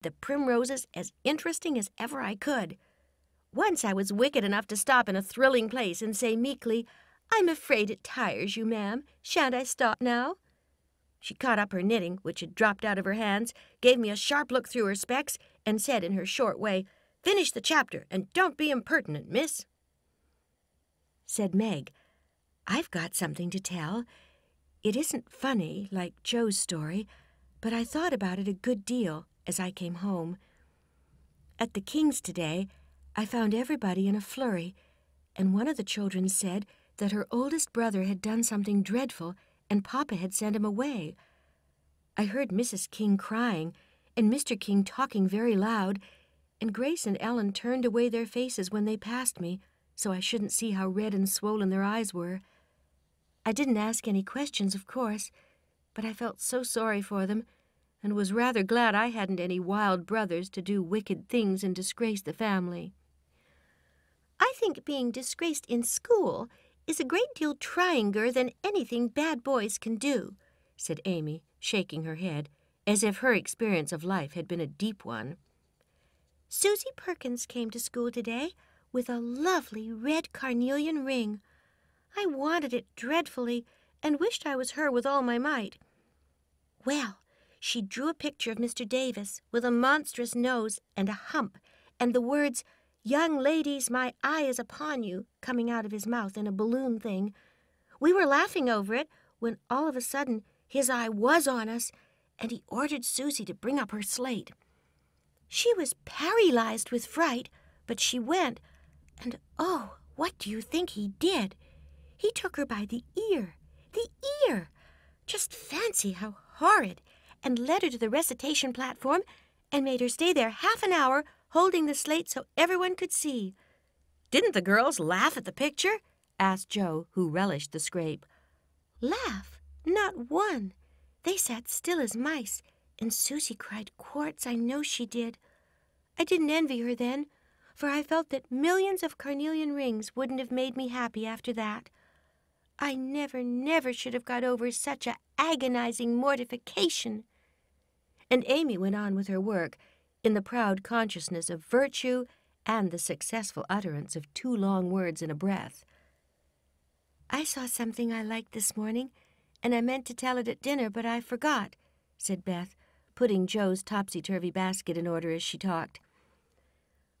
the primroses as interesting as ever I could. Once I was wicked enough to stop in a thrilling place and say meekly, "I'm afraid it tires you, ma'am. Shan't I stop now?" She caught up her knitting, which had dropped out of her hands, gave me a sharp look through her specs, and said in her short way, "Finish the chapter, and don't be impertinent, miss." Said Meg, "I've got something to tell. It isn't funny, like Joe's story, but I thought about it a good deal as I came home. At the King's today, I found everybody in a flurry, and one of the children said that her oldest brother had done something dreadful and Papa had sent him away. I heard Mrs. King crying and Mr. King talking very loud, and Grace and Ellen turned away their faces when they passed me, so I shouldn't see how red and swollen their eyes were. I didn't ask any questions, of course, but I felt so sorry for them and was rather glad I hadn't any wild brothers to do wicked things and disgrace the family. I think being disgraced in school is a great deal tryinger than anything bad boys can do," said Amy, shaking her head, as if her experience of life had been a deep one. "Susie Perkins came to school today with a lovely red carnelian ring. I wanted it dreadfully and wished I was her with all my might. Well, she drew a picture of Mr. Davis with a monstrous nose and a hump, and the words, 'Young ladies, my eye is upon you,' coming out of his mouth in a balloon thing. We were laughing over it when all of a sudden his eye was on us, and he ordered Susie to bring up her slate. She was paralyzed with fright, but she went, and oh, what do you think he did? He took her by the ear. The ear! Just fancy how horrid! And led her to the recitation platform and made her stay there half an hour holding the slate so everyone could see." "Didn't the girls laugh at the picture?" asked Joe, who relished the scrape. "Laugh? Not one. They sat still as mice, and Susie cried quarts, I know she did. I didn't envy her then, for I felt that millions of carnelian rings wouldn't have made me happy after that. I never should have got over such a agonizing mortification." And Amy went on with her work, in the proud consciousness of virtue and the successful utterance of 2 long words in a breath. "I saw something I liked this morning, and I meant to tell it at dinner, but I forgot," said Beth, putting Joe's topsy-turvy basket in order as she talked.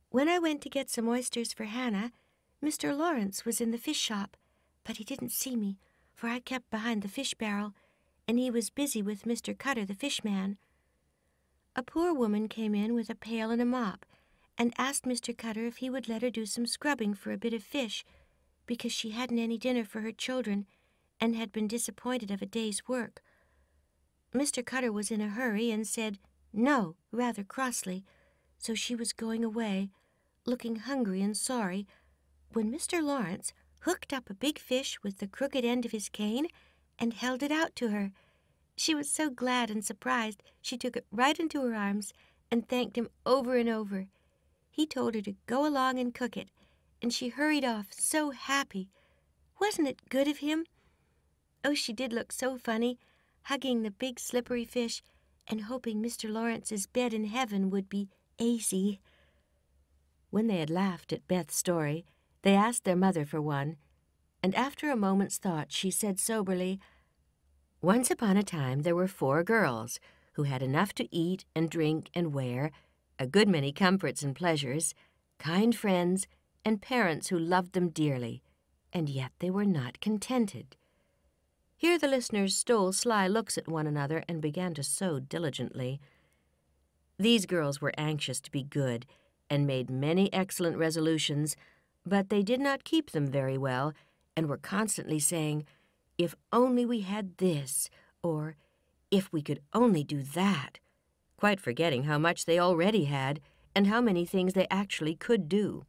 "When I went to get some oysters for Hannah, Mr. Lawrence was in the fish shop, but he didn't see me, for I kept behind the fish barrel, and he was busy with Mr. Cutter, the fishman. A poor woman came in with a pail and a mop, and asked Mr. Cutter if he would let her do some scrubbing for a bit of fish, because she hadn't any dinner for her children, and had been disappointed of a day's work. Mr. Cutter was in a hurry and said no, rather crossly, so she was going away, looking hungry and sorry, when Mr. Lawrence hooked up a big fish with the crooked end of his cane and held it out to her. She was so glad and surprised she took it right into her arms and thanked him over and over. He told her to go along and cook it, and she hurried off so happy. Wasn't it good of him? Oh, she did look so funny, hugging the big slippery fish and hoping Mr. Lawrence's bed in heaven would be aisy." When they had laughed at Beth's story, they asked their mother for one, and after a moment's thought she said soberly, "Once upon a time there were 4 girls who had enough to eat and drink and wear, a good many comforts and pleasures, kind friends, and parents who loved them dearly, and yet they were not contented." Here the listeners stole sly looks at one another and began to sew diligently. These girls were anxious to be good and made many excellent resolutions, but they did not keep them very well and were constantly saying, "If only we had this," or "If we could only do that," quite forgetting how much they already had and how many things they actually could do.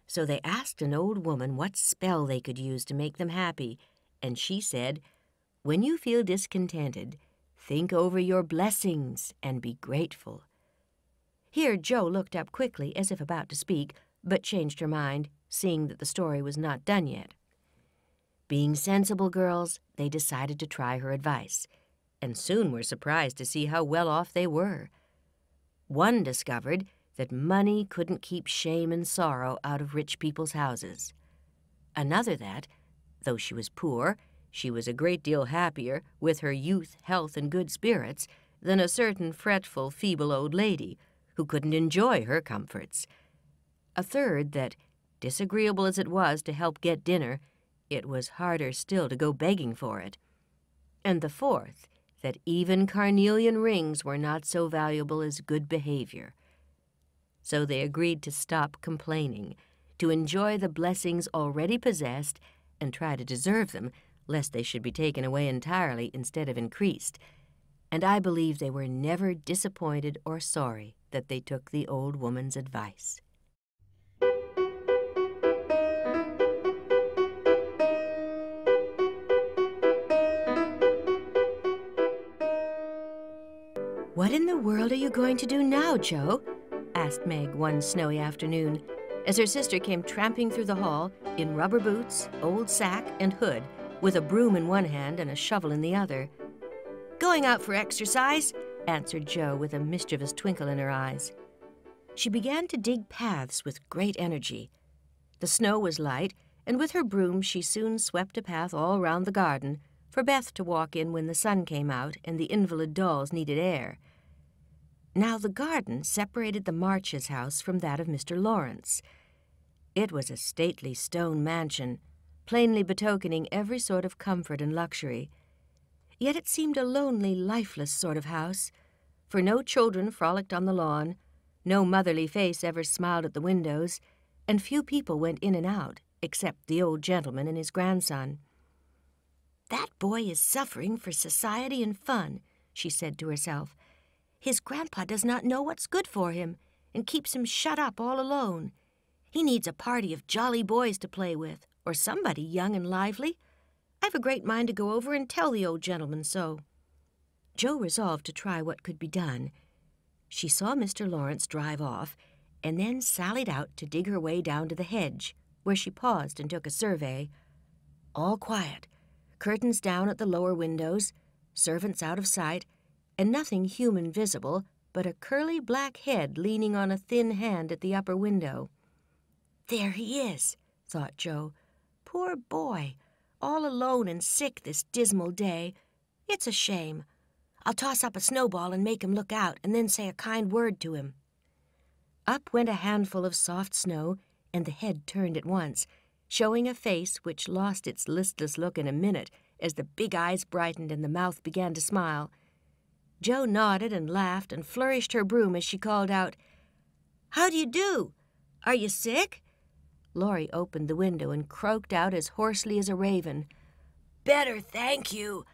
So they asked an old woman what spell they could use to make them happy, and she said, "When you feel discontented, think over your blessings and be grateful." Here Joe looked up quickly as if about to speak, but changed her mind, seeing that the story was not done yet. Being sensible girls, they decided to try her advice, and soon were surprised to see how well off they were. One discovered that money couldn't keep shame and sorrow out of rich people's houses. Another that, though she was poor, she was a great deal happier with her youth, health, and good spirits than a certain fretful, feeble old lady who couldn't enjoy her comforts. A third that, disagreeable as it was to help get dinner, it was harder still to go begging for it. And the fourth, that even carnelian rings were not so valuable as good behavior. So they agreed to stop complaining, to enjoy the blessings already possessed and try to deserve them, lest they should be taken away entirely instead of increased. And I believe they were never disappointed or sorry that they took the old woman's advice. "What in the world are you going to do now, Joe?" asked Meg one snowy afternoon, as her sister came tramping through the hall in rubber boots, old sack, and hood, with a broom in one hand and a shovel in the other. "Going out for exercise," answered Jo with a mischievous twinkle in her eyes. She began to dig paths with great energy. The snow was light, and with her broom she soon swept a path all round the garden, for Beth to walk in when the sun came out and the invalid dolls needed air. Now the garden separated the Marches' house from that of Mr. Lawrence. It was a stately stone mansion, plainly betokening every sort of comfort and luxury. Yet it seemed a lonely, lifeless sort of house, for no children frolicked on the lawn, no motherly face ever smiled at the windows, and few people went in and out, except the old gentleman and his grandson. "That boy is suffering for society and fun," she said to herself. "His grandpa does not know what's good for him, and keeps him shut up all alone. He needs a party of jolly boys to play with, or somebody young and lively. I've a great mind to go over and tell the old gentleman so." Jo resolved to try what could be done. She saw Mr. Lawrence drive off, and then sallied out to dig her way down to the hedge, where she paused and took a survey. All quiet, curtains down at the lower windows, servants out of sight, and nothing human visible but a curly black head leaning on a thin hand at the upper window. "There he is," thought Jo. "Poor boy, all alone and sick this dismal day. It's a shame. I'll toss up a snowball and make him look out, and then say a kind word to him." Up went a handful of soft snow, and the head turned at once, showing a face which lost its listless look in a minute as the big eyes brightened and the mouth began to smile. Jo nodded and laughed and flourished her broom as she called out, "How do you do? Are you sick?" Laurie opened the window and croaked out as hoarsely as a raven, "Better, thank you.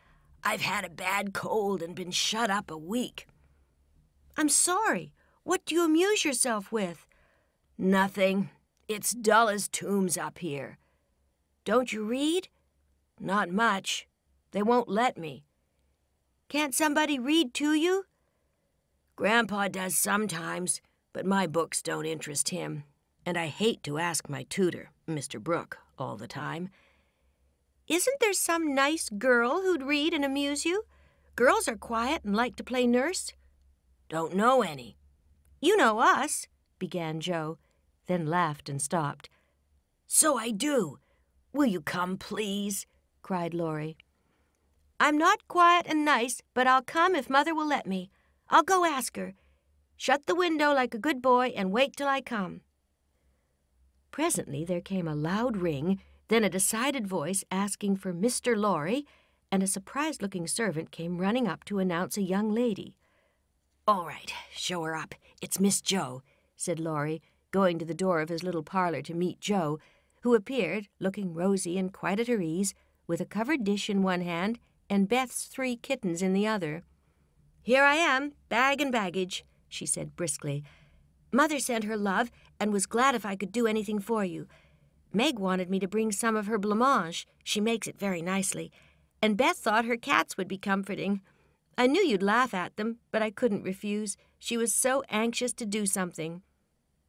I've had a bad cold and been shut up a week." "I'm sorry. What do you amuse yourself with?" "Nothing. It's dull as tombs up here." "Don't you read?" "Not much. They won't let me." "Can't somebody read to you?" "Grandpa does sometimes, but my books don't interest him, and I hate to ask my tutor, Mr. Brooke, all the time." "Isn't there some nice girl who'd read and amuse you? Girls are quiet and like to play nurse." "Don't know any." "You know us," began Jo, then laughed and stopped. "So I do. Will you come, please?" cried Laurie. "I'm not quiet and nice, but I'll come if Mother will let me. I'll go ask her. Shut the window like a good boy and wait till I come." Presently there came a loud ring, then a decided voice asking for Mr. Laurie, and a surprised-looking servant came running up to announce a young lady. "All right, show her up. It's Miss Jo," said Laurie, going to the door of his little parlor to meet Jo, who appeared, looking rosy and quite at her ease, with a covered dish in one hand and Beth's 3 kittens in the other. "Here I am, bag and baggage," she said briskly. "Mother sent her love and was glad if I could do anything for you. Meg wanted me to bring some of her blancmange. She makes it very nicely. And Beth thought her cats would be comforting. I knew you'd laugh at them, but I couldn't refuse. She was so anxious to do something."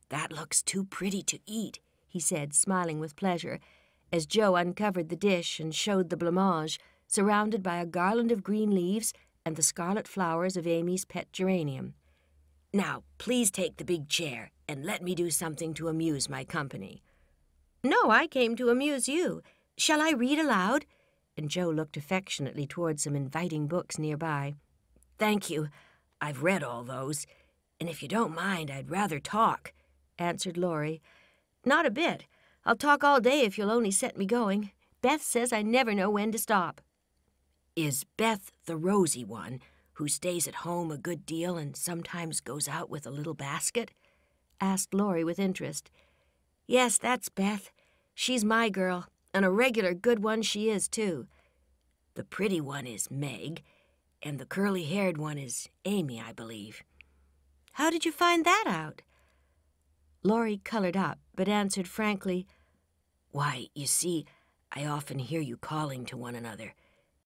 "That looks too pretty to eat," he said, smiling with pleasure, as Jo uncovered the dish and showed the blancmange, surrounded by a garland of green leaves and the scarlet flowers of Amy's pet geranium. Now, please take the big chair and let me do something to amuse my company." "No, I came to amuse you. Shall I read aloud?" And Joe looked affectionately toward some inviting books nearby. "Thank you. I've read all those. And if you don't mind, I'd rather talk," answered Laurie. "Not a bit. I'll talk all day if you'll only set me going. Beth says I never know when to stop." "Is Beth the rosy one who stays at home a good deal and sometimes goes out with a little basket?" asked Laurie with interest. "Yes, that's Beth. She's my girl, and a regular good one she is, too. The pretty one is Meg, and the curly-haired one is Amy, I believe." "How did you find that out?" Laurie colored up, but answered frankly, "Why, you see, I often hear you calling to one another,